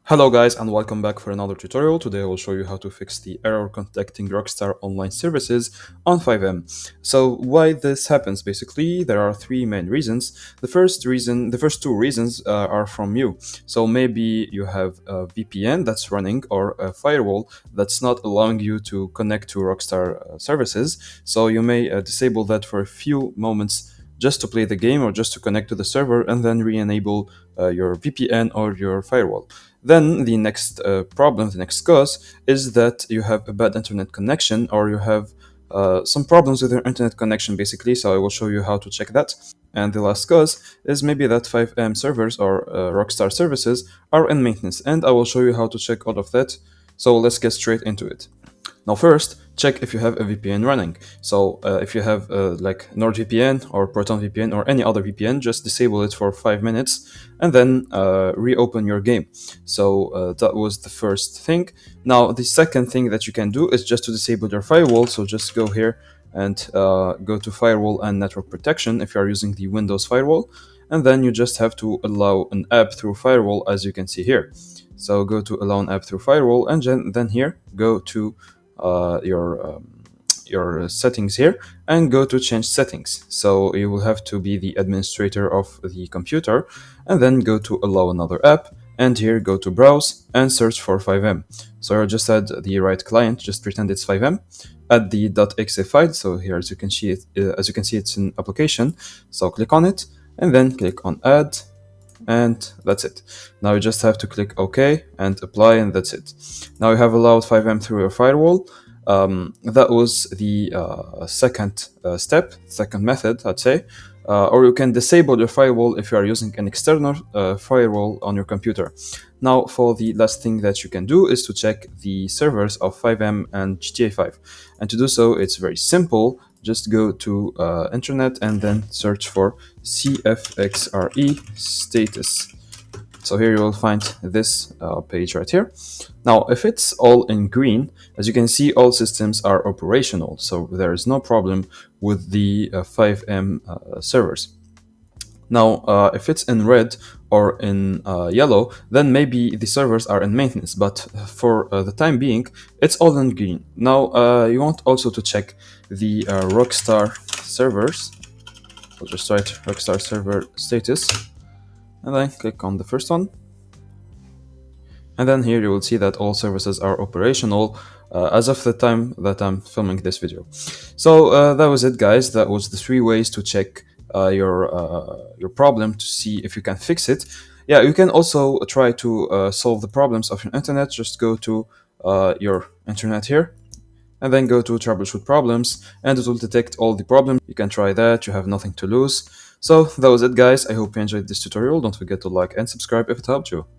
Hello guys and welcome back for another tutorial. Today I will show you how to fix the error contacting Rockstar Online Services on FiveM. So why this happens, basically there are three main reasons. The first two reasons are from you. So maybe you have a VPN that's running or a firewall that's not allowing you to connect to Rockstar services. So you may disable that for a few moments just to play the game or just to connect to the server and then re-enable your VPN or your firewall. Then the next problem, the next cause, is that you have a bad internet connection or you have some problems with your internet connection, basically. So I will show you how to check that. And the last cause is maybe that FiveM servers or Rockstar services are in maintenance, and I will show you how to check all of that. So let's get straight into it. Now first, check if you have a VPN running. So if you have like NordVPN or ProtonVPN or any other VPN, just disable it for 5 minutes and then reopen your game. So that was the first thing. Now the second thing that you can do is just to disable your firewall. So just go here and go to Firewall and Network Protection if you are using the Windows firewall. And then you just have to allow an app through Firewall, as you can see here. So go to allow an app through Firewall, and then here go to your settings here and go to change settings. So you will have to be the administrator of the computer and then go to allow another app, and here go to browse and search for FiveM. So I just add the right client, just pretend it's FiveM, add the .exe file. So here, as you can see it's an application. So click on it and then click on add, and that's it. Now you just have to click OK and apply, and that's it. Now you have allowed FiveM through your firewall. That was the second step, second method, I'd say. Or you can disable your firewall if you are using an external firewall on your computer. Now, for the last thing that you can do is to check the servers of FiveM and GTA 5. And to do so, it's very simple. Just go to internet and then search for CFXRE status. So here you will find this page right here. Now, if it's all in green, as you can see, all systems are operational. So there is no problem with the FiveM servers. Now, if it's in red or in yellow, then maybe the servers are in maintenance, but for the time being, it's all in green. Now, you want also to check the Rockstar servers. I'll just write Rockstar server status, and then click on the first one. And then here you will see that all services are operational as of the time that I'm filming this video. So that was it, guys. That was the three ways to check your problem to see if you can fix it. Yeah, you can also try to solve the problems of your internet. Just go to your internet here and then go to troubleshoot problems, and it will detect all the problems. You can try that, you have nothing to lose. So that was it, guys. I hope you enjoyed this tutorial. Don't forget to like and subscribe if it helped you.